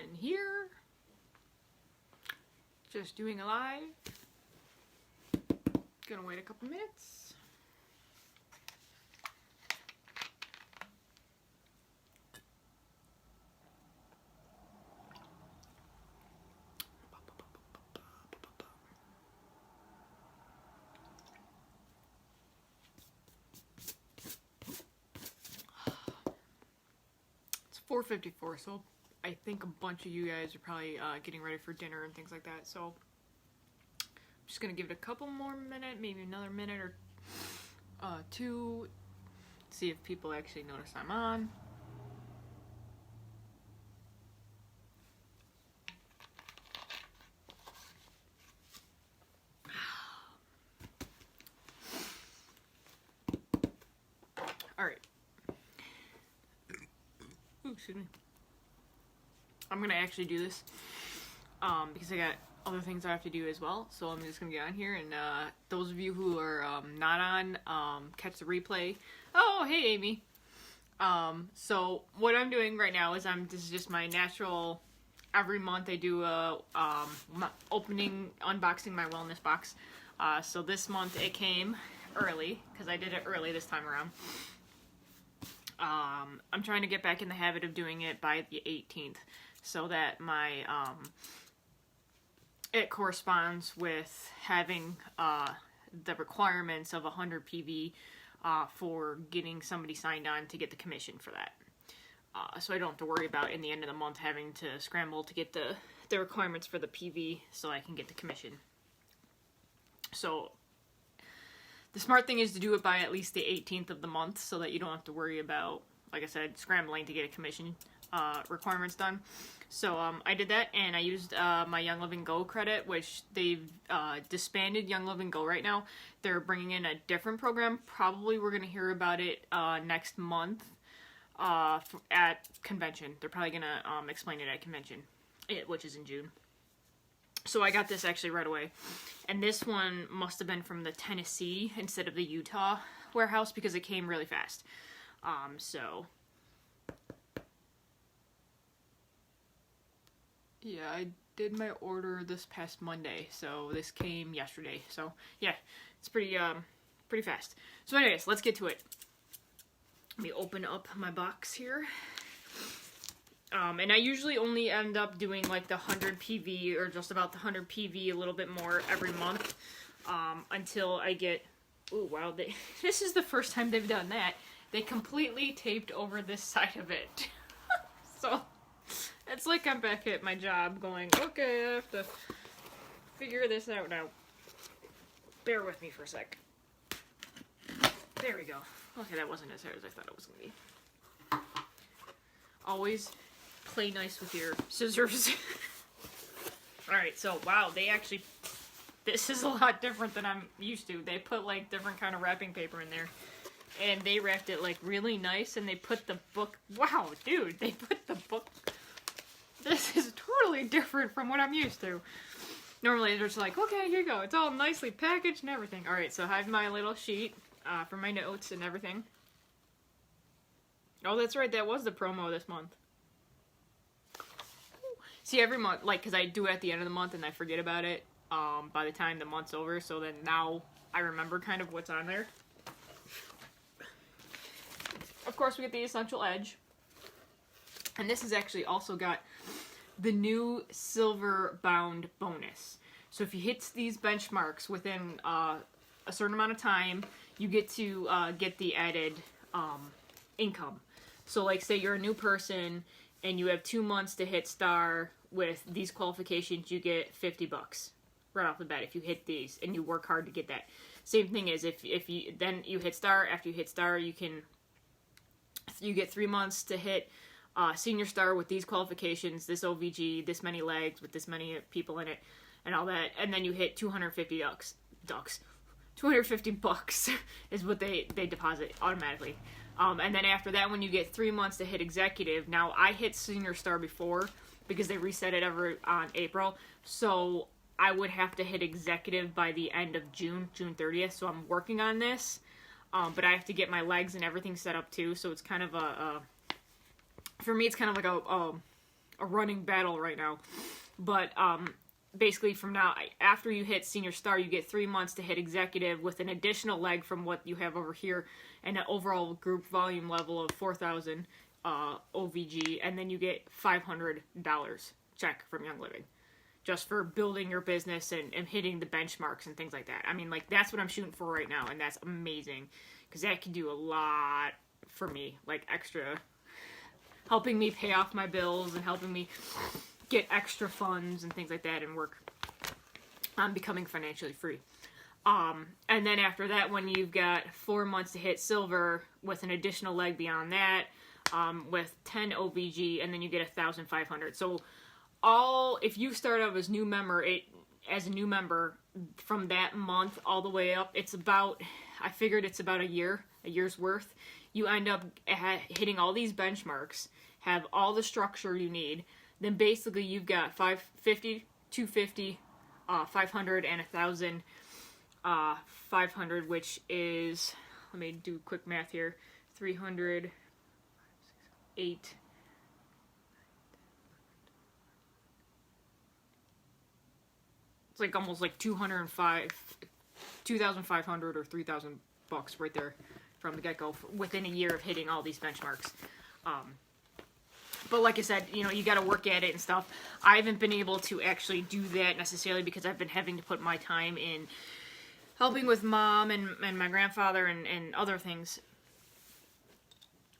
in here. Just doing a live. Gonna wait a couple minutes. It's 4:54, so I think a bunch of you guys are probably getting ready for dinner and things like that, so I'm just gonna give it a couple more minutes, maybe another minute or two, see if people actually notice I'm on. Alright. Excuse me. I'm gonna actually do this because I got other things I have to do as well, so I'm just gonna get on here, and those of you who are not on, catch the replay. Oh, hey Amy. So what I'm doing right now is this is just my natural, every month I do a unboxing my wellness box. So this month it came early, because I did it early this time around. I'm trying to get back in the habit of doing it by the 18th, so that my, it corresponds with having, the requirements of 100 PV, for getting somebody signed on to get the commission for that. So I don't have to worry about in the end of the month having to scramble to get the requirements for the PV so I can get the commission. So the smart thing is to do it by at least the 18th of the month, so that you don't have to worry about, like I said, scrambling to get a commission requirements done. So I did that, and I used my Young Living Go credit, which they've disbanded Young Living Go right now. They're bringing in a different program. Probably we're going to hear about it next month at convention. They're probably going to explain it at convention, which is in June. So I got this actually right away. And this one must have been from the Tennessee instead of the Utah warehouse, because it came really fast. So yeah, I did my order this past Monday, so this came yesterday. So yeah, it's pretty fast. So anyways, let's get to it. Let me open up my box here. And I usually only end up doing like the 100 PV, or just about the 100 PV, a little bit more every month, until I get, oh wow, this is the first time they've done that. They completely taped over this side of it. So it's like I'm back at my job going, okay, I have to figure this out now. Bear with me for a sec. There we go. Okay, that wasn't as hard as I thought it was going to be. Always play nice with your scissors. Alright, so wow, this is a lot different than I'm used to. They put like different kind of wrapping paper in there. And they wrapped it like really nice, and they put the book, wow, dude, they put the book, this is totally different from what I'm used to. Normally they're just like, okay, here you go, it's all nicely packaged and everything. Alright, so I have my little sheet for my notes and everything. Oh, that's right, that was the promo this month. See, every month, like, because I do it at the end of the month and I forget about it by the time the month's over, so then now I remember kind of what's on there. Of course, we get the Essential Edge. And this has actually also got the new silver bound bonus. So if you hit these benchmarks within a certain amount of time, you get to get the added income. So like, say you're a new person and you have 2 months to hit star with these qualifications, you get $50 right off the bat if you hit these and you work hard to get that. Same thing is if you hit star. After you hit star, you get 3 months to hit senior star with these qualifications, this OVG, this many legs with this many people in it, and all that, and then you hit $250 is what they deposit automatically. And then after that, when you get 3 months to hit executive, now I hit senior star before because they reset it on April, so I would have to hit executive by the end of June 30th, so I'm working on this. But I have to get my legs and everything set up too, so it's kind of for me, it's kind of like a running battle right now. But basically from now, after you hit senior star, you get 3 months to hit executive with an additional leg from what you have over here, and an overall group volume level of 4,000 OVG, and then you get $500 check from Young Living, just for building your business and hitting the benchmarks and things like that. I mean, like, that's what I'm shooting for right now, and that's amazing, because that can do a lot for me, like, extra, helping me pay off my bills and helping me get extra funds and things like that, and work on becoming financially free. And then after that, when you've got 4 months to hit silver with an additional leg beyond that, with 10 OVG, and then you get 1,500. So if you start out as a new member, from that month all the way up, it's about, I figured it's about a year's worth. You end up hitting all these benchmarks, have all the structure you need. Then basically you've got 550, 250, 500, and 1,000, 500, which is, let me do quick math here, 300, 8, it's like almost like 2,500 or 3,000 bucks right there from the get-go within a year of hitting all these benchmarks. But like I said, you know, you got to work at it and stuff. I haven't been able to actually do that necessarily because I've been having to put my time in helping with mom and my grandfather and other things.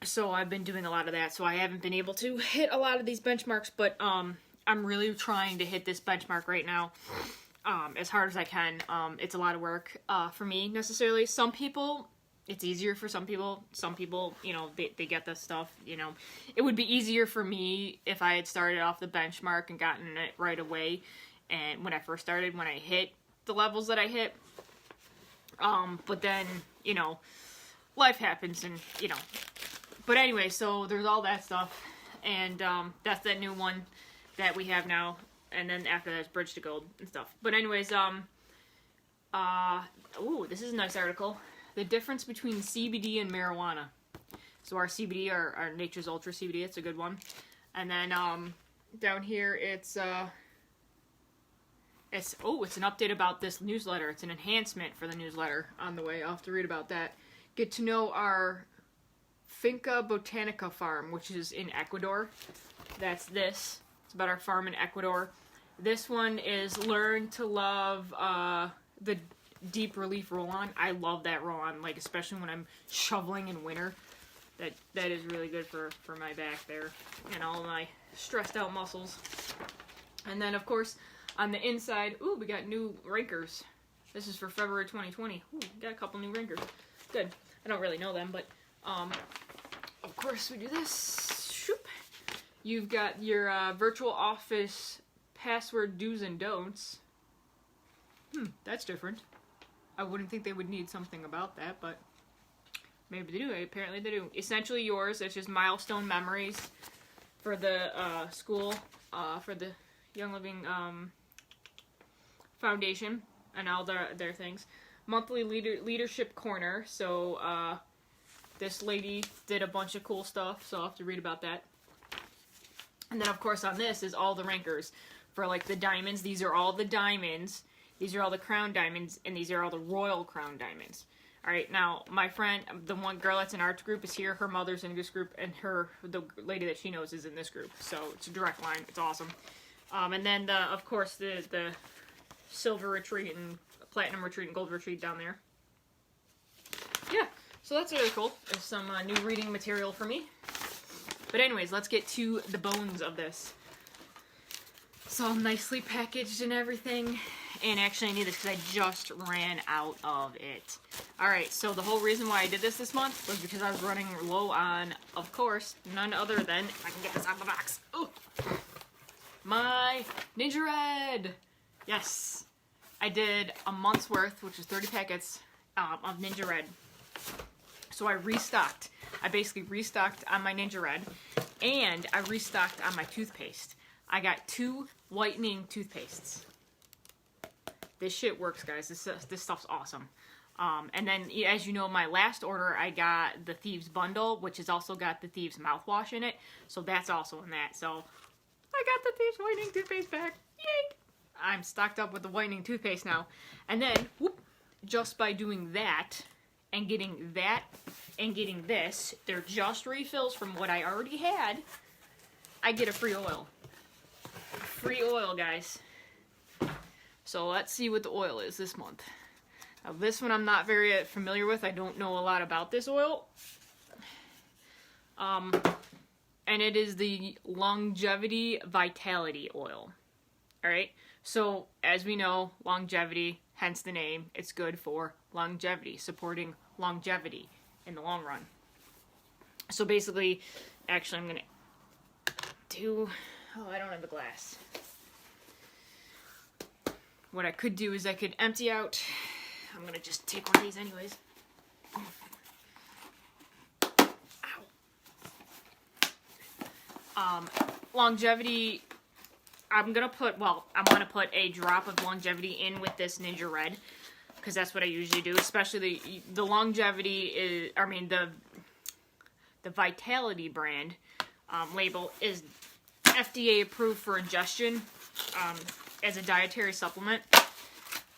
So I've been doing a lot of that. So I haven't been able to hit a lot of these benchmarks, but I'm really trying to hit this benchmark right now as hard as I can. It's a lot of work for me necessarily. Some people, it's easier for some people. Some people, you know, they get this stuff, you know. It would be easier for me if I had started off the benchmark and gotten it right away. And when I first started, when I hit the levels that I hit. But then, you know, life happens and, you know. But anyway, so there's all that stuff. And that's that new one that we have now. And then after that, it's Bridge to Gold and stuff. But anyways, ooh, this is a nice article. The difference between CBD and marijuana. So our CBD, our Nature's Ultra CBD, it's a good one. And then down here, it's an update about this newsletter. It's an enhancement for the newsletter on the way. I'll have to read about that. Get to know our Finca Botanica farm, which is in Ecuador. That's this. It's about our farm in Ecuador. This one is learn to love the deep relief roll-on. I love that roll-on, like especially when I'm shoveling in winter. That is really good for my back there and all my stressed out muscles. And then of course on the inside, ooh, we got new rankers. This is for February 2020. Ooh, got a couple new rankers. Good. I don't really know them, but of course we do this. Shoop. You've got your virtual office password do's and don'ts. That's different. I wouldn't think they would need something about that, but maybe they do. Apparently they do. Essentially Yours, it's just milestone memories for the school, for the Young Living Foundation and all their things. Monthly leadership corner. So this lady did a bunch of cool stuff, so I'll have to read about that. And then of course on this is all the rankers for like the diamonds. These are all the diamonds. These are all the crown diamonds, and these are all the royal crown diamonds. All right, now my friend, the one girl that's in our group is here. Her mother's in this group, and the lady that she knows is in this group. So it's a direct line. It's awesome. And then of course the silver retreat and platinum retreat and gold retreat down there. Yeah, so that's really cool. There's some new reading material for me. But anyways, let's get to the bones of this. It's all nicely packaged and everything. And actually I need this because I just ran out of it. Alright, so the whole reason why I did this month was because I was running low on, of course, none other than, if I can get this out of the box, ooh, my Ninja Red! Yes! I did a month's worth, which is 30 packets, of Ninja Red. So I restocked. I basically restocked on my Ninja Red, and I restocked on my toothpaste. I got 2 whitening toothpastes. This shit works, guys. This stuff's awesome. And then, as you know, my last order, I got the Thieves Bundle, which has also got the Thieves Mouthwash in it. So that's also in that. So I got the Thieves Whitening toothpaste back. Yay! I'm stocked up with the whitening toothpaste now. And then, whoop, just by doing that, and getting that, and getting this, they're just refills from what I already had, I get a free oil. Free oil, guys. So let's see what the oil is this month. Now this one I'm not very familiar with. I don't know a lot about this oil. And it is the Longevity Vitality Oil. Alright, so as we know, longevity, hence the name, it's good for longevity, supporting longevity in the long run. So basically, actually I'm going to do, oh, I don't have the glass. What I could do is I could empty out, I'm going to just take one of these anyways. Longevity, I'm going to put a drop of longevity in with this Ninja Red, because that's what I usually do, especially the longevity is, I mean, the Vitality brand label is FDA approved for ingestion as a dietary supplement.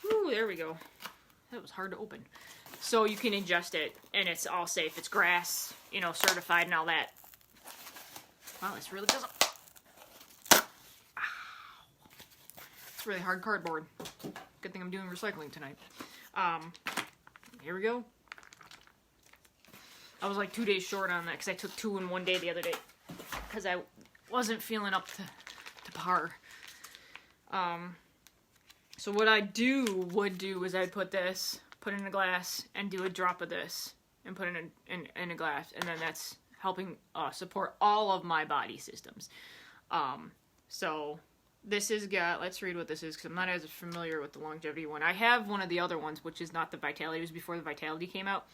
Ooh, there we go. That was hard to open. So you can ingest it, and it's all safe. It's grass, you know, certified and all that. Wow, this really doesn't... It's really hard cardboard. Good thing I'm doing recycling tonight. Here we go. I was like 2 days short on that because I took 2 in one day the other day because I wasn't feeling up to par. So what I would do is I'd put this, put it in a glass, and do a drop of this, and put it in a glass, and then that's helping support all of my body systems. So this has got, let's read what this is, because I'm not as familiar with the longevity one. I have one of the other ones, which is not the Vitality. It was before the Vitality came out.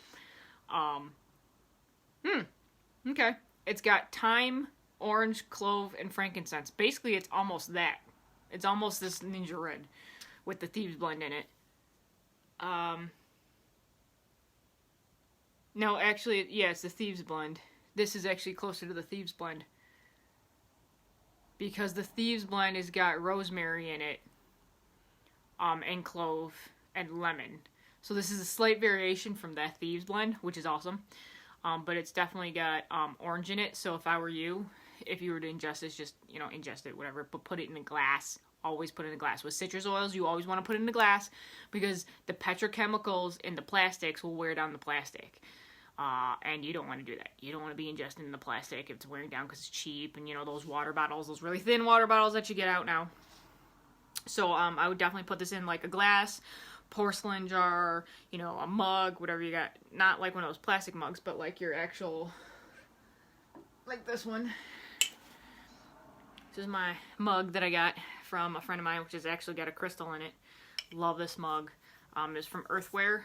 Okay. It's got thyme, orange, clove, and frankincense. Basically, it's almost that. It's almost this Ninja Red with the Thieves Blend in it. No, actually, yeah, it's the Thieves Blend. This is actually closer to the Thieves Blend. Because the Thieves Blend has got rosemary in it, and clove, and lemon. So this is a slight variation from that Thieves Blend, which is awesome. But it's definitely got orange in it, so if I were you, if you were to ingest this, just, you know, ingest it, whatever, but put it in a glass. Always put it in a glass. With citrus oils, you always want to put it in a glass, because the petrochemicals in the plastics will wear down the plastic. And you don't want to do that. You don't want to be ingesting the plastic if it's wearing down because it's cheap, and, you know, those water bottles, those really thin water bottles that you get out now. So, I would definitely put this in, like, a glass, porcelain jar, you know, a mug, whatever you got. Not like one of those plastic mugs, but like your actual, like this one. This is my mug that I got from a friend of mine, which has actually got a crystal in it. Love this mug. It's from Earthware.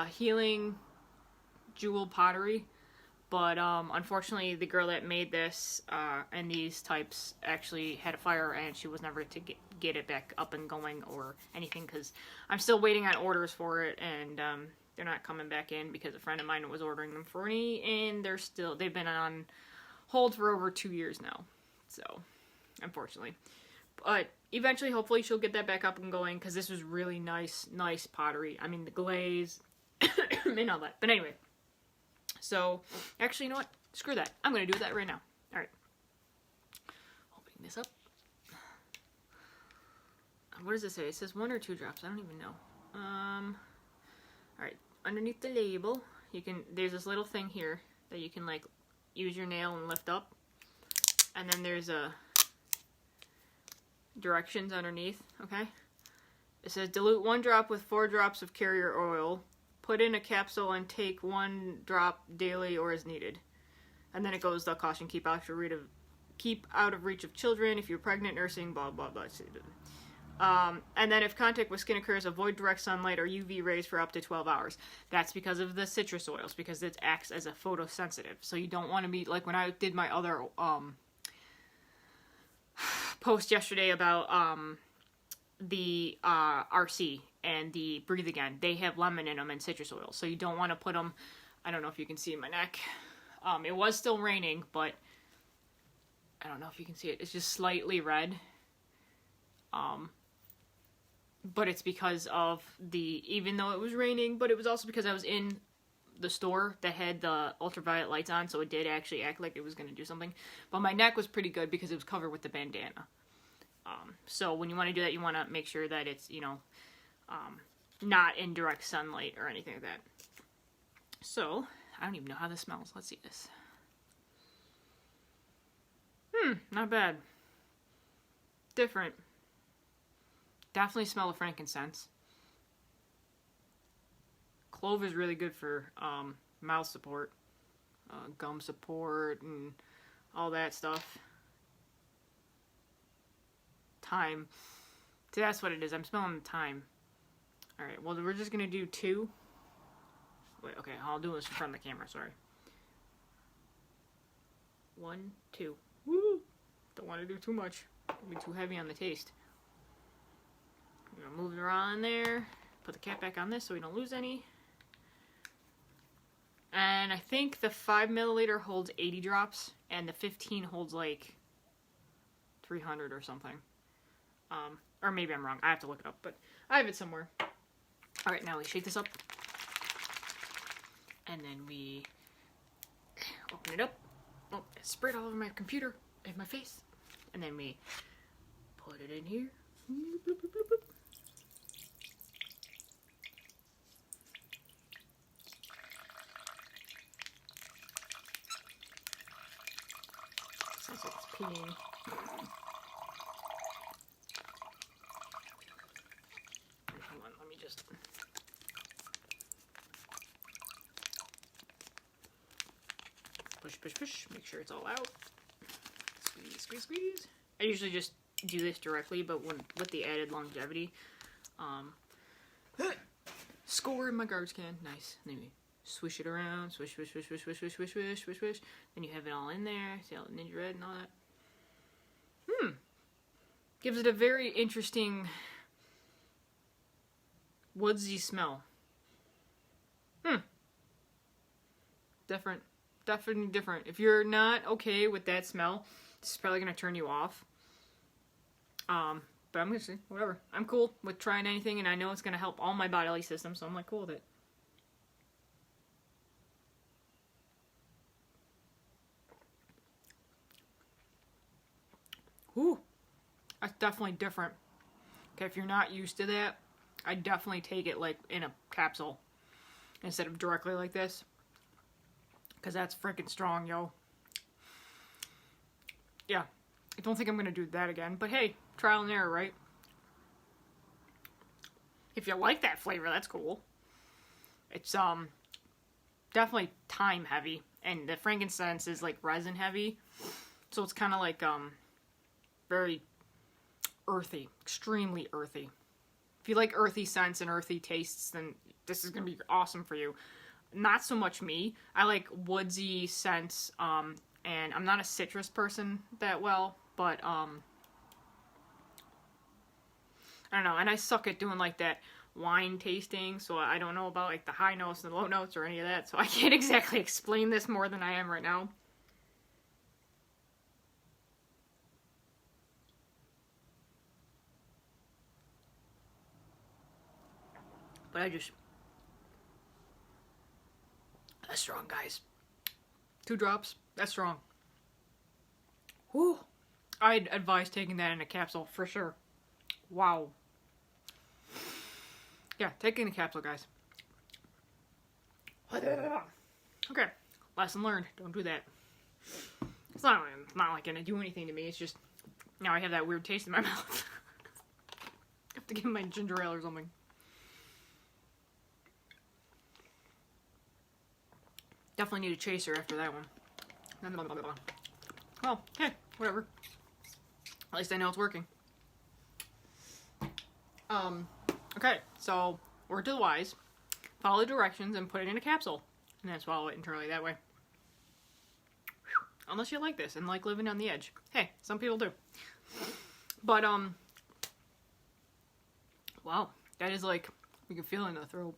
Healing Jewel Pottery. But unfortunately, the girl that made this and these types actually had a fire, and she was never to get it back up and going or anything, because I'm still waiting on orders for it, and they're not coming back in because a friend of mine was ordering them for me, and they've been on hold for over 2 years now. So, unfortunately. But eventually, hopefully, she'll get that back up and going, because this was really nice pottery. I mean, the glaze and all that. But anyway. So, actually, you know what? Screw that. I'm going to do that right now. Alright. Opening this up. What does it say? It says 1 or 2 drops. I don't even know. Alright. Underneath the label, there's this little thing here that you can, like, use your nail and lift up. And then there's directions underneath, okay? It says dilute 1 drop with 4 drops of carrier oil. Put in a capsule and take 1 drop daily or as needed. And then it goes, the caution, keep out of reach of children, if you're pregnant, nursing, blah, blah, blah. And then if contact with skin occurs, avoid direct sunlight or UV rays for up to 12 hours. That's because of the citrus oils, because it acts as a photosensitive. So you don't want to be, like when I did my other post yesterday about the RC and the Breathe Again. They have lemon in them and citrus oil, so you don't want to put them, I don't know if you can see my neck. It was still raining, but I don't know if you can see it. It's just slightly red. But it's because of even though it was raining, but it was also because I was in the store that had the ultraviolet lights on, so it did actually act like it was going to do something. But my neck was pretty good because it was covered with the bandana. So when you want to do that, you want to make sure that it's, not in direct sunlight or anything like that. So, I don't even know how this smells. Let's see this. Not bad. Different. Definitely smell of frankincense. Clove is really good for mouth support, gum support, and all that stuff. Thyme. See, that's what it is. I'm smelling thyme. Alright, well, we're just going to do 2. Wait, okay, I'll do this in front of the camera, sorry. 1, 2. Woo! Don't want to do too much. It'll be too heavy on the taste. I'm going to move it around there. Put the cap back on this so we don't lose any. And I think the 5 milliliter holds 80 drops, and the 15 holds like 300 or something. Or maybe I'm wrong. I have to look it up, but I have it somewhere. Alright, now we shake this up. And then we open it up. Oh, it sprayed all over my computer and my face. And then we put it in here. Bloop, bloop, bloop, bloop. Sounds like it's peeing. Hold on, let me just... Push, push, push. Make sure it's all out. Squeeze, squeeze, squeeze. I usually just do this directly, but with the added longevity, score in my garbage can. Nice. Then we swish it around. Swish, swish, swish, swish, swish, swish, swish, swish, swish, swish. Then you have it all in there. See all the Ninja Red and all that. Gives it a very interesting woodsy smell. Different. Definitely different. If you're not okay with that smell, this is probably going to turn you off. But I'm going to say, whatever. I'm cool with trying anything, and I know it's going to help all my bodily systems, so I'm like cool with it. Ooh. That's definitely different. Okay, if you're not used to that, I definitely take it like in a capsule instead of directly like this. Because that's freaking strong, yo. Yeah. I don't think I'm going to do that again. But hey, trial and error, right? If you like that flavor, that's cool. It's definitely thyme heavy. And the frankincense is like resin heavy. So it's kind of like very earthy. Extremely earthy. If you like earthy scents and earthy tastes, then this is going to be awesome for you. Not so much me. I like woodsy scents, and I'm not a citrus person that well, but, I don't know, and I suck at doing, like, that wine tasting, so I don't know about, like, the high notes and the low notes or any of that, so I can't exactly explain this more than I am right now. But that's strong, guys. 2 drops. That's strong. Whew. I'd advise taking that in a capsule for sure. Wow. Yeah, taking a capsule, guys. Okay. Lesson learned. Don't do that. It's not like gonna do anything to me. It's just now I have that weird taste in my mouth. I have to give my ginger ale or something. Definitely need a chaser after that one. Well, hey, whatever. At least I know it's working. Okay, so word to the wise. Follow the directions and put it in a capsule. And then swallow it internally that way. Unless you like this and like living on the edge. Hey, some people do. But, wow. That is like, you can feel it in the throat.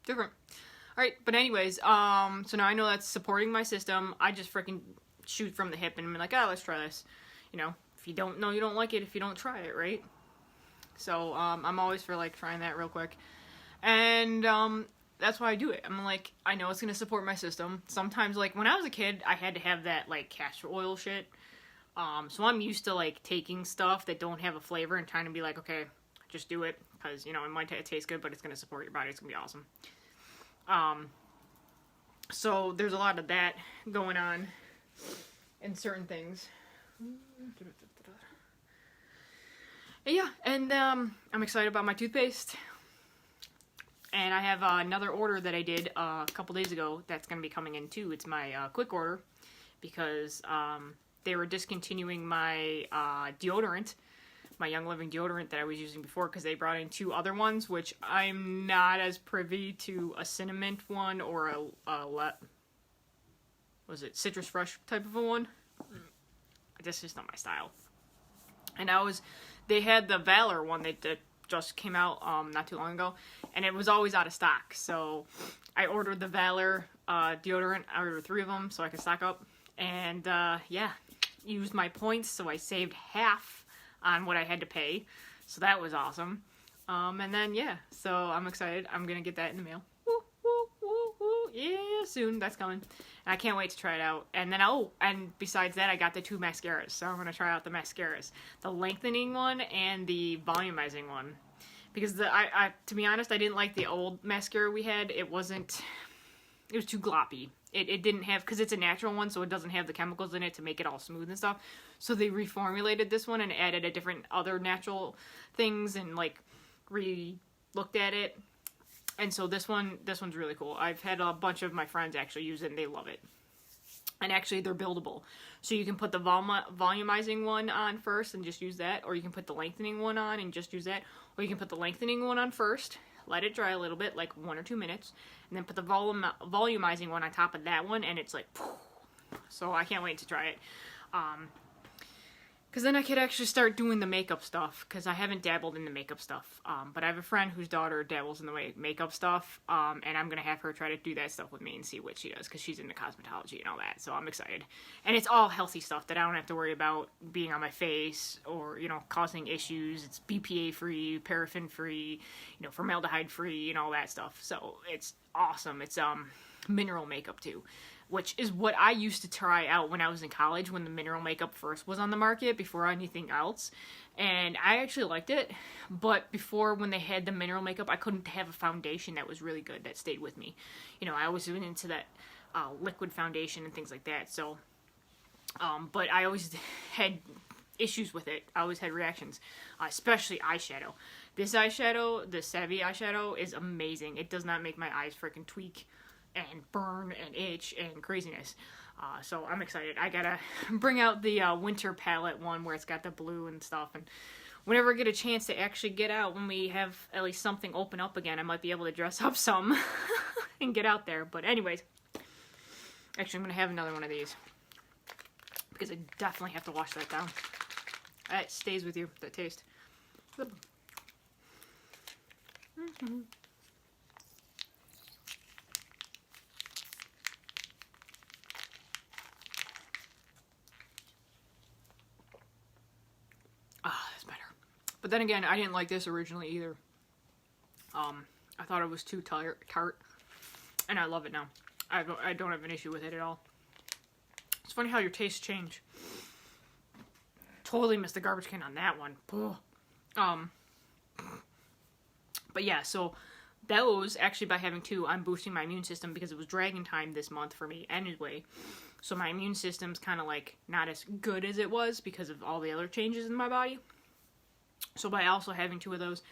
Different. Alright, but anyways, so now I know that's supporting my system. I just freaking shoot from the hip and I'm like, oh, let's try this. You know, if you don't know, you don't like it if you don't try it, right? So, I'm always for, like, trying that real quick. And, that's why I do it. I'm like, I know it's gonna support my system. Sometimes, like, when I was a kid, I had to have that, like, castor oil shit. So I'm used to, like, taking stuff that don't have a flavor and trying to be like, okay, just do it. Because, you know, it might taste good, but it's gonna support your body. It's gonna be awesome. So there's a lot of that going on in certain things. Yeah, and I'm excited about my toothpaste. And I have another order that I did a couple days ago that's going to be coming in too. It's my quick order because they were discontinuing my deodorant, my Young Living deodorant that I was using before because they brought in 2 other ones, which I'm not as privy to a cinnamon one or was it citrus fresh type of a one. This is not my style. And they had the Valor one that just came out not too long ago, and it was always out of stock. So I ordered the Valor deodorant. I ordered 3 of them so I could stock up. And yeah, used my points, so I saved half on what I had to pay. So that was awesome. And then yeah, so I'm excited. I'm gonna get that in the mail. Woo, woo, woo, woo. Yeah, soon. That's coming. And I can't wait to try it out. And then and besides that, I got the 2 mascaras. So I'm gonna try out the mascaras, the lengthening one and the volumizing one. Because to be honest, I didn't like the old mascara we had. It was too gloppy. It didn't have, because it's a natural one, so it doesn't have the chemicals in it to make it all smooth and stuff. So they reformulated this one and added a different other natural things and like re-looked at it. And so this one's really cool. I've had a bunch of my friends actually use it and they love it. And actually they're buildable. So you can put the volumizing one on first and just use that, or you can put the lengthening one on and just use that, or you can put the lengthening one on first, let it dry a little bit, like 1 or 2 minutes, and then put the volumizing one on top of that one, and it's like, so I can't wait to try it. Because then I could actually start doing the makeup stuff, because I haven't dabbled in the makeup stuff. But I have a friend whose daughter dabbles in the makeup stuff, and I'm going to have her try to do that stuff with me and see what she does, because she's into cosmetology and all that, so I'm excited. And it's all healthy stuff that I don't have to worry about being on my face or, you know, causing issues. It's BPA-free, paraffin-free, you know, formaldehyde-free, and all that stuff. So it's awesome. It's mineral makeup, too, which is what I used to try out when I was in college, when the mineral makeup first was on the market, before anything else. And I actually liked it, but before, when they had the mineral makeup, I couldn't have a foundation that was really good, that stayed with me. You know, I always went into that liquid foundation and things like that, so, but I always had issues with it. I always had reactions, especially eyeshadow. This eyeshadow, the Savvy eyeshadow, is amazing. It does not make my eyes freaking tweak and burn and itch and craziness. So I'm excited. I gotta bring out the winter palette one where it's got the blue and stuff, and whenever I get a chance to actually get out, when we have at least something open up again, I might be able to dress up some and get out there. But anyways, actually I'm gonna have another one of these because I definitely have to wash that down. That stays with you, that taste. Mm-hmm. That's better. But then again, I didn't like this originally either. I thought it was too tart, and I love it now. I don't have an issue with it at all. It's funny how your tastes change. Totally missed the garbage can on that one. But yeah, so those, actually by having 2, I'm boosting my immune system because it was Dragon Time this month for me anyway. So my immune system's kind of like not as good as it was because of all the other changes in my body. So by also having 2 of those,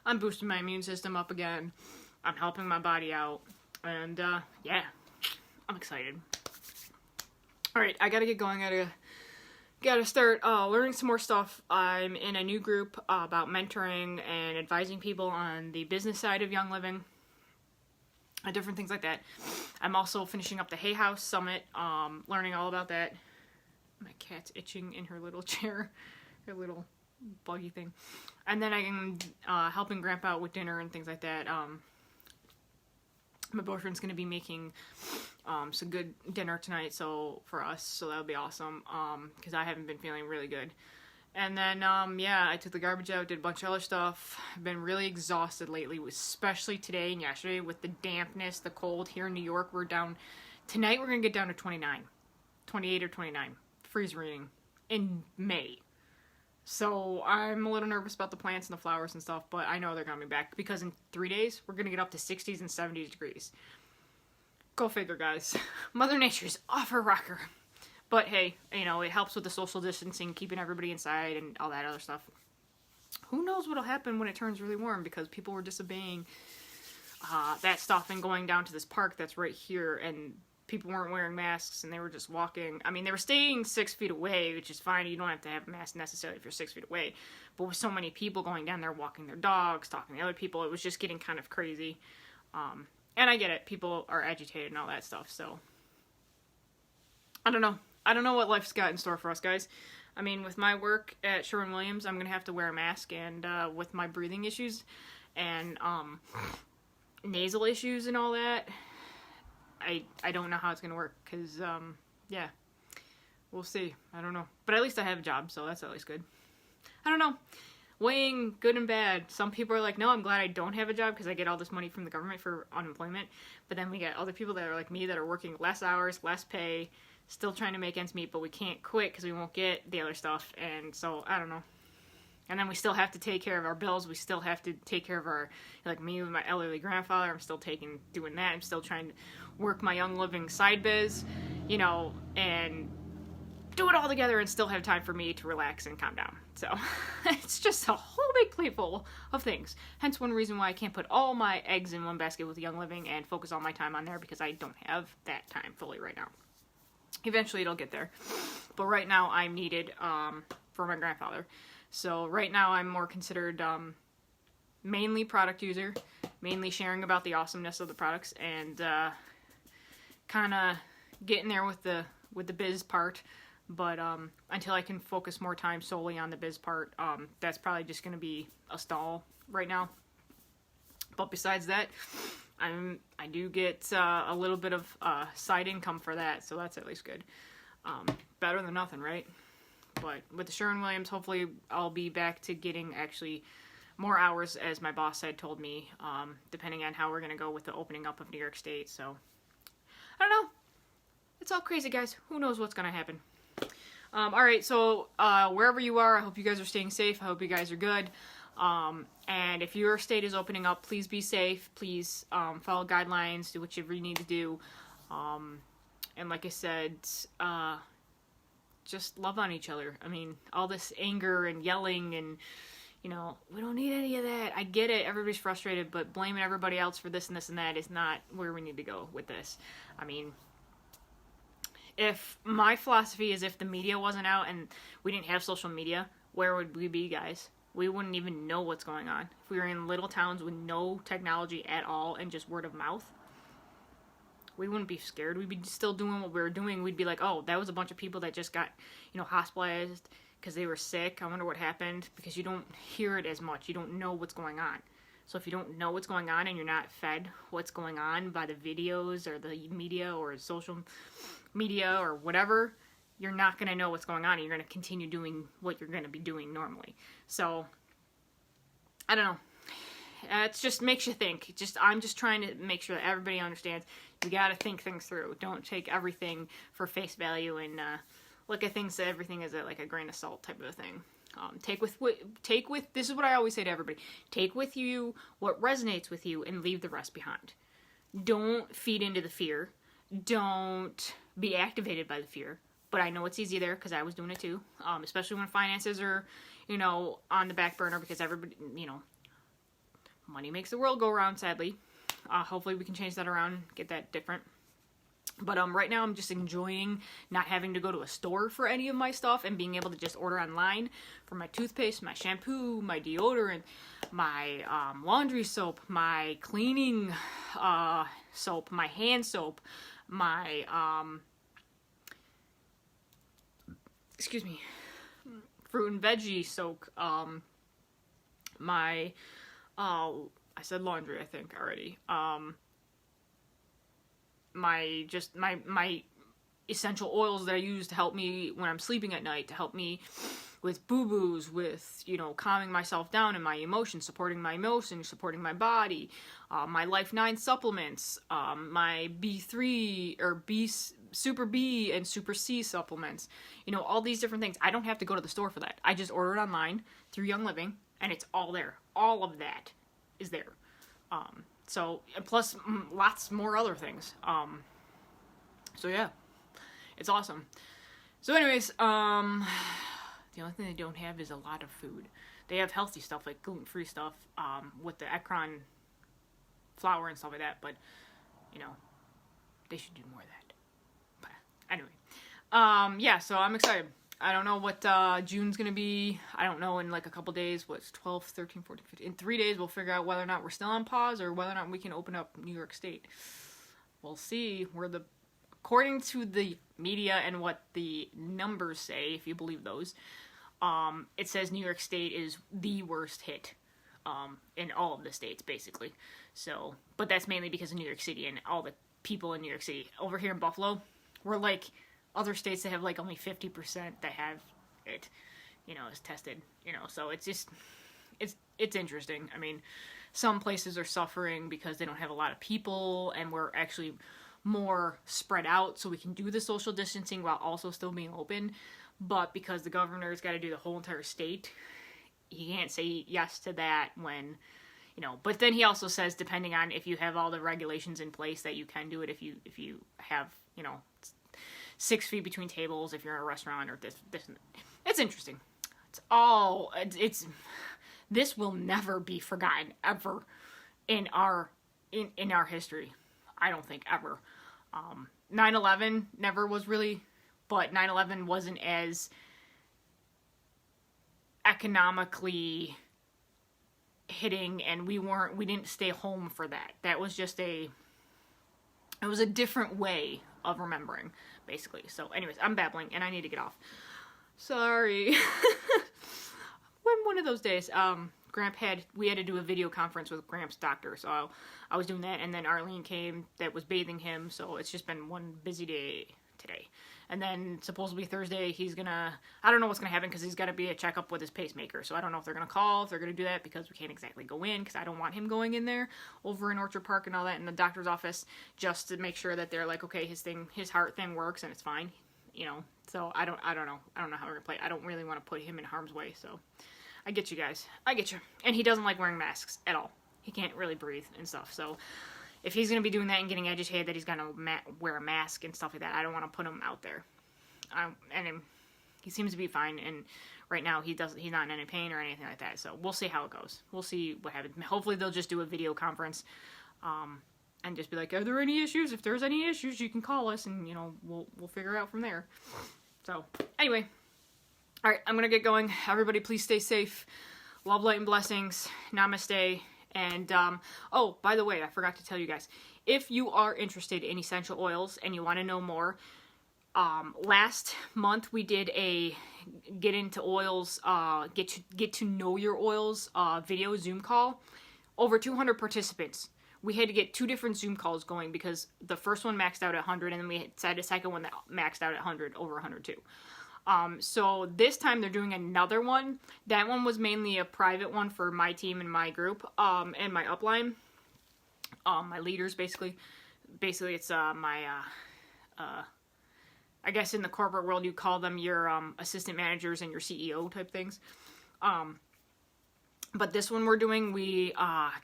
I'm boosting my immune system up again. I'm helping my body out. And yeah, I'm excited. Alright, I gotta get going. I gotta start learning some more stuff. I'm in a new group about mentoring and advising people on the business side of Young Living. And different things like that. I'm also finishing up the Hay House Summit, learning all about that. My cat's itching in her little chair, her little buggy thing. And then I'm helping Grandpa out with dinner and things like that. My boyfriend's gonna be making some good dinner tonight, so for us, so that'll be awesome. Because I haven't been feeling really good. And then yeah, I took the garbage out, did a bunch of other stuff. I've been really exhausted lately, especially today and yesterday with the dampness, the cold here in New York. We're down tonight. We're gonna get down to 28 or 29 freeze reading in May. So I'm a little nervous about the plants and the flowers and stuff, but I know they're coming back because in 3 days, we're going to get up to 60s and 70s degrees. Go figure, guys. Mother Nature's off her rocker. But hey, you know, it helps with the social distancing, keeping everybody inside and all that other stuff. Who knows what'll happen when it turns really warm, because people were disobeying that stuff and going down to this park that's right here, and people weren't wearing masks and they were just walking. I mean, they were staying 6 feet away, which is fine. You don't have to have a mask necessarily if you're 6 feet away. But with so many people going down there, walking their dogs, talking to other people, it was just getting kind of crazy. And I get it. People are agitated and all that stuff. So, I don't know. I don't know what life's got in store for us, guys. I mean, with my work at Sherwin-Williams, I'm going to have to wear a mask. And with my breathing issues and nasal issues and all that, I don't know how it's going to work, because, yeah, we'll see. I don't know. But at least I have a job, so that's at least good. I don't know. Weighing good and bad. Some people are like, no, I'm glad I don't have a job because I get all this money from the government for unemployment. But then we get other people that are like me that are working less hours, less pay, still trying to make ends meet, but we can't quit because we won't get the other stuff. And so, I don't know. And then we still have to take care of our bills. We still have to take care of our, like me with my elderly grandfather, I'm still doing that. I'm still trying to work my Young Living side biz, you know, and do it all together and still have time for me to relax and calm down. So it's just a whole big plate full of things. Hence one reason why I can't put all my eggs in one basket with Young Living and focus all my time on there, because I don't have that time fully right now. Eventually it'll get there. But right now I'm needed for my grandfather. So right now I'm more considered mainly product user, mainly sharing about the awesomeness of the products, and kind of getting there with the biz part. But until I can focus more time solely on the biz part, that's probably just going to be a stall right now. But besides that, I do get a little bit of side income for that, so that's at least good. Better than nothing, right? But with the Sherwin-Williams, hopefully I'll be back to getting actually more hours, as my boss had told me, depending on how we're going to go with the opening up of New York State. So, I don't know. It's all crazy, guys. Who knows what's going to happen? Alright, so wherever you are, I hope you guys are staying safe. I hope you guys are good. And if your state is opening up, please be safe. Please follow guidelines, do whatever you need to do. And like I said, just love on each other. I mean, all this anger and yelling and, you know, we don't need any of that. I get it. Everybody's frustrated, but blaming everybody else for this and this and that is not where we need to go with this. I mean, if my philosophy is if the media wasn't out and we didn't have social media, where would we be, guys? We wouldn't even know what's going on. If we were in little towns with no technology at all and just word of mouth, we wouldn't be scared. We'd be still doing what we were doing. We'd be like, oh, that was a bunch of people that just got, you know, hospitalized because they were sick. I wonder what happened, because you don't hear it as much. You don't know what's going on. So if you don't know what's going on and you're not fed what's going on by the videos or the media or social media or whatever, you're not going to know what's going on, and you're going to continue doing what you're going to be doing normally. So, I don't know. It just makes you think. I'm just trying to make sure that everybody understands you got to think things through. Don't take everything for face value and look at things, everything as like a grain of salt type of a thing. Take with this is what I always say to everybody. Take with you what resonates with you and leave the rest behind. Don't feed into the fear. Don't be activated by the fear. But I know it's easy there because I was doing it too. Especially when finances are, you know, on the back burner, because everybody, you know, money makes the world go round, sadly. Hopefully we can change that around, get that different. But right now I'm just enjoying not having to go to a store for any of my stuff and being able to just order online for my toothpaste, my shampoo, my deodorant, my laundry soap, my cleaning soap, my hand soap, my fruit and veggie soak, my I said laundry, I think, already. my essential oils that I use to help me when I'm sleeping at night, to help me with boo-boos, with, you know, calming myself down and my emotions, supporting my body, my Life 9 supplements, my B3 or Super B and Super C supplements, you know, all these different things. I don't have to go to the store for that. I just order it online through Young Living, and it's all there. All of that is there. So, plus lots more other things. So yeah, it's awesome. So anyways, the only thing they don't have is a lot of food. They have healthy stuff, like gluten-free stuff, with the Ekron flour and stuff like that, but, you know, they should do more of that. But anyway, yeah, so I'm excited. I don't know what June's going to be. I don't know in like a couple days. What's 12, 13, 14, 15? In 3 days, we'll figure out whether or not we're still on pause or whether or not we can open up New York State. We'll see. According to the media and what the numbers say, if you believe those, it says New York State is the worst hit in all of the states, basically. So, but that's mainly because of New York City and all the people in New York City. Over here in Buffalo, we're like other states that have like only 50% that have it, you know, is tested, you know, so it's just, it's interesting. I mean, some places are suffering because they don't have a lot of people, and we're actually more spread out so we can do the social distancing while also still being open. But because the governor's got to do the whole entire state, he can't say yes to that when, you know, but then he also says, depending on if you have all the regulations in place, that you can do it if you have, you know, 6 feet between tables, if you're in a restaurant, or this. It's interesting. This will never be forgotten, ever, in our history. I don't think, ever. 9/11 never was really, but 9/11 wasn't as economically hitting, and we didn't stay home for that. That was just it was a different way of remembering, basically. So anyways, I'm babbling and I need to get off. Sorry. One of those days, we had to do a video conference with Gramps' doctor, so I was doing that, and then Arlene came that was bathing him, so it's just been one busy day today. And then supposedly Thursday I don't know what's gonna happen, because he's got to be a checkup with his pacemaker, so I don't know if they're gonna call, if they're gonna do that, because we can't exactly go in, because I don't want him going in there over in Orchard Park and all that in the doctor's office, just to make sure that they're like, okay, his heart thing works and it's fine, you know. So I don't know how we're gonna play. I don't really want to put him in harm's way, so I get you guys. I get you. And he doesn't like wearing masks at all. He can't really breathe and stuff. So if he's going to be doing that and getting agitated that he's going to wear a mask and stuff like that, I don't want to put him out there. He seems to be fine. And right now he's not in any pain or anything like that. So we'll see how it goes. We'll see what happens. Hopefully they'll just do a video conference and just be like, are there any issues? If there's any issues, you can call us, and, you know, we'll figure it out from there. So anyway. All right, I'm going to get going. Everybody, please stay safe. Love, light, and blessings. Namaste. And, oh, by the way, I forgot to tell you guys. If you are interested in essential oils and you want to know more, last month we did a Get Into Oils, get to know your oils video Zoom call. Over 200 participants. We had to get 2 different Zoom calls going because the first one maxed out at 100, and then we had a second one that maxed out at 100, over 100 too. So this time they're doing another one. That one was mainly a private one for my team and my group, and my upline, my leaders, basically. Basically, it's, I guess in the corporate world, you call them your, assistant managers and your CEO type things. But this one we're doing, we,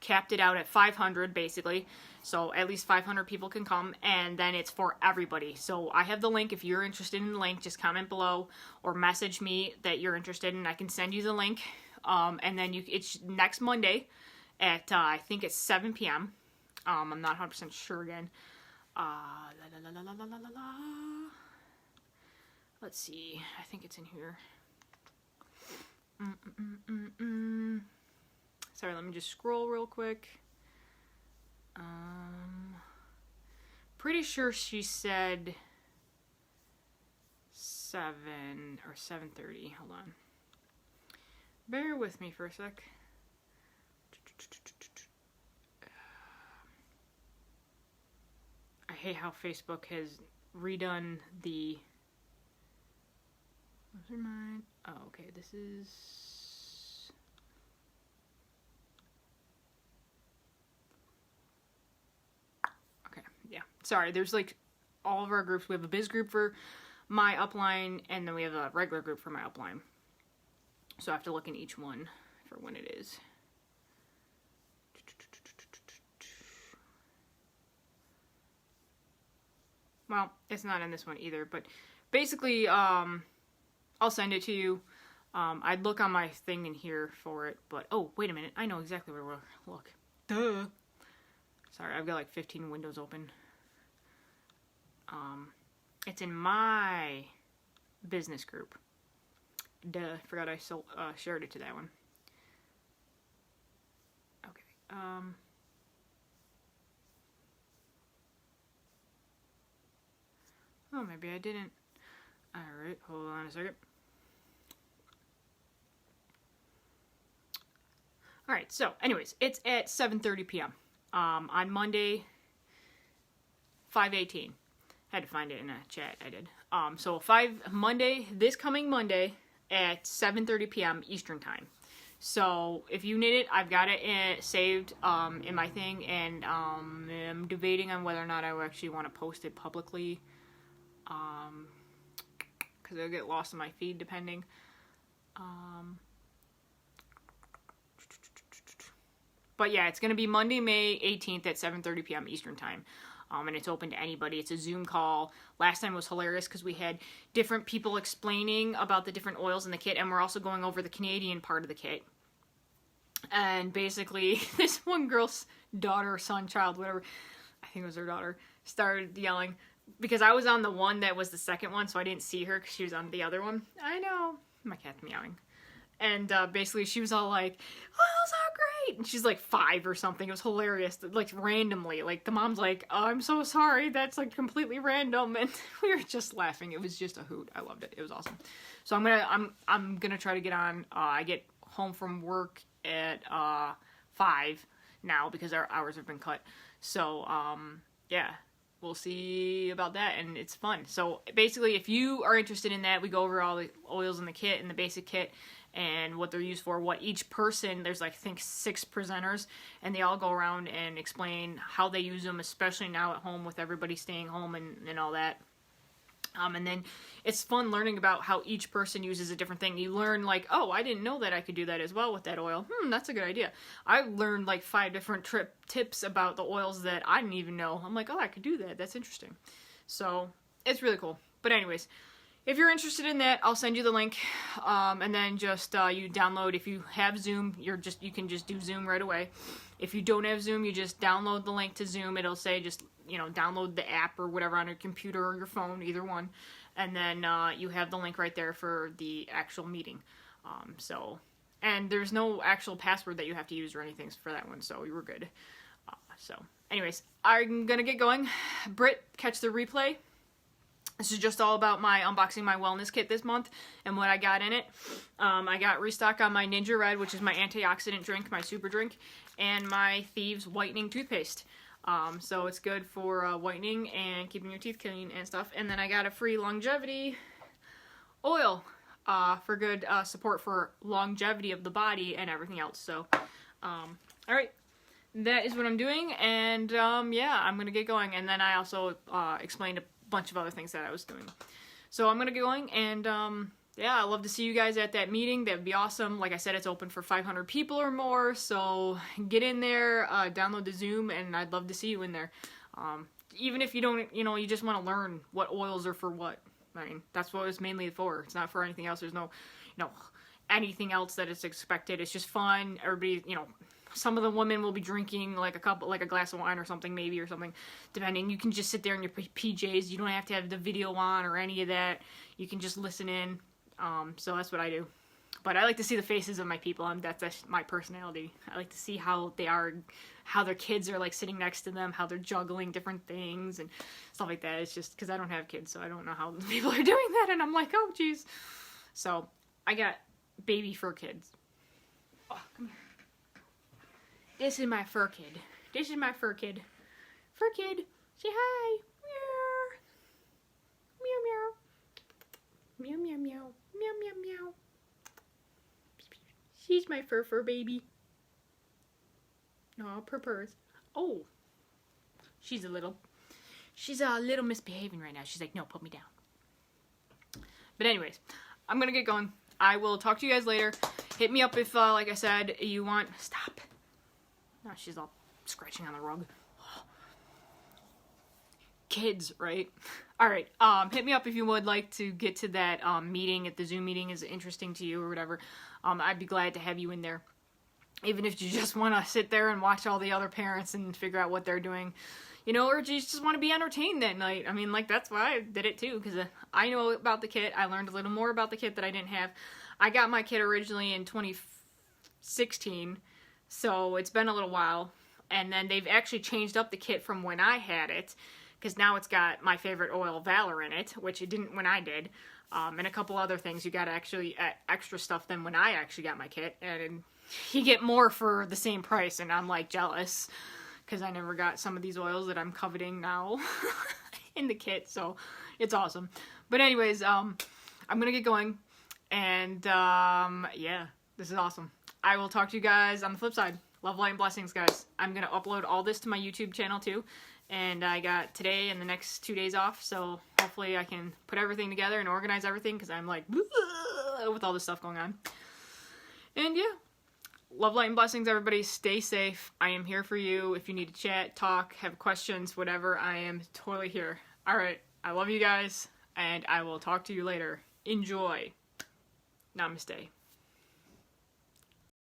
capped it out at 500, basically. So at least 500 people can come, and then it's for everybody. So I have the link. If you're interested in the link, just comment below or message me that you're interested, and I can send you the link. And then it's next Monday at, I think it's 7 p.m. I'm not 100% sure again. Let's see. I think it's in here. Sorry, let me just scroll real quick. Pretty sure she said 7 or 7:30. Hold on. Bear with me for a sec. I hate how Facebook has redone the... Those are mine. Oh, okay, this is... Okay, yeah. Sorry, there's like all of our groups. We have a biz group for my upline, and then we have a regular group for my upline. So I have to look in each one for when it is. Well, it's not in this one either, but basically, I'll send it to you. I'd look on my thing in here for it, but, oh, wait a minute. I know exactly where we'll look. Duh. Sorry, I've got like 15 windows open. It's in my business group. Duh, forgot I shared it to that one. Okay, oh, maybe I didn't. Alright, hold on a second. Alright, so, anyways, it's at 7:30 p.m. On Monday, 5:18. Had to find it in a chat, I did. So this coming Monday at 7:30 p.m. Eastern Time. So, if you need it, I've got it saved in my thing, and I'm debating on whether or not I actually want to post it publicly. Because it'll get lost in my feed, depending. But yeah, it's going to be Monday, May 18th at 7:30 p.m. Eastern Time. And it's open to anybody. It's a Zoom call. Last time was hilarious because we had different people explaining about the different oils in the kit, and we're also going over the Canadian part of the kit. And basically, this one girl's daughter, son, child, whatever, I think it was her daughter, started yelling, because I was on the one that was the second one, so I didn't see her because she was on the other one. I know. My cat's meowing. And basically she was all like, oh, so great! And she's like 5 or something. It was hilarious. Like, randomly. Like, the mom's like, oh, I'm so sorry. That's like completely random. And we were just laughing. It was just a hoot. I loved it. It was awesome. So I'm gonna try to get on. I get home from work at 5 now because our hours have been cut. So, yeah. We'll see about that, and it's fun. So basically, if you are interested in that, we go over all the oils in the kit and the basic kit and what they're used for, what each person, there's like, I think 6 presenters, and they all go around and explain how they use them, especially now at home with everybody staying home and all that. And then it's fun learning about how each person uses a different thing. You learn like, oh, I didn't know that I could do that as well with that oil. That's a good idea. I learned like 5 different tips about the oils that I didn't even know. I'm like, oh, I could do that. That's interesting. So it's really cool. But anyways, if you're interested in that, I'll send you the link. And then just you download. If you have Zoom, you can just do Zoom right away. If you don't have Zoom, you just download the link to Zoom. It'll say just, download the app or whatever on your computer or your phone, either one. And then you have the link right there for the actual meeting. And there's no actual password that you have to use or anything for that one, so you were good. So, anyways, I'm gonna get going. Britt, catch the replay. This is just all about my unboxing my wellness kit this month and what I got in it. I got restock on my Ninja Red, which is my antioxidant drink, my super drink, and my Thieves whitening toothpaste. So it's good for whitening and keeping your teeth clean and stuff. And then I got a free longevity oil for good support for longevity of the body and everything else. So, alright. That is what I'm doing. And, yeah, I'm going to get going. And then I also explained a bunch of other things that I was doing. So I'm going to get going. And, yeah, I'd love to see you guys at that meeting. That would be awesome. Like I said, it's open for 500 people or more, so get in there, download the Zoom, and I'd love to see you in there. Even if you don't, you just want to learn what oils are for what. I mean, that's what it's mainly for. It's not for anything else. There's no, anything else that is expected. It's just fun. Everybody, some of the women will be drinking like a glass of wine or something, maybe, or something, depending. You can just sit there in your PJs. You don't have to have the video on or any of that. You can just listen in. So that's what I do. But I like to see the faces of my people, and that's my personality. I like to see how they are, how their kids are like sitting next to them, how they're juggling different things and stuff like that. It's just because I don't have kids, so I don't know how people are doing that, and I'm like, oh geez. So I got baby fur kids. Oh, come here. This is my fur kid. This is my fur kid. Fur kid. Say hi. Meow. Meow, meow. Meow, meow, meow. Meow, meow, meow. She's my fur baby. Aw, purrs. Oh. She's a little misbehaving right now. She's like, no, put me down. But anyways, I'm gonna get going. I will talk to you guys later. Hit me up if, like I said, you want... Stop. Now she's all scratching on the rug. Kids, right? Alright, hit me up if you would like to get to that meeting, if the Zoom meeting is interesting to you or whatever. I'd be glad to have you in there. Even if you just want to sit there and watch all the other parents and figure out what they're doing. You know, or you just want to be entertained that night. I mean, like, that's why I did it too, because I know about the kit. I learned a little more about the kit that I didn't have. I got my kit originally in 2016, so it's been a little while. And then they've actually changed up the kit from when I had it, because now it's got my favorite oil, Valor, in it, which it didn't when I did. And a couple other things. You got actually extra stuff than when I actually got my kit. And you get more for the same price, and I'm, like, jealous. Because I never got some of these oils that I'm coveting now in the kit, so it's awesome. But anyways, I'm gonna get going, and yeah, this is awesome. I will talk to you guys on the flip side. Love, light, and blessings, guys. I'm gonna upload all this to my YouTube channel too, and I got today and the next 2 days off, so hopefully I can put everything together and organize everything, because I'm like, with all this stuff going on. And yeah. Love, light, and blessings, everybody. Stay safe. I am here for you. If you need to chat, talk, have questions, whatever, I am totally here. Alright, I love you guys, and I will talk to you later. Enjoy. Namaste.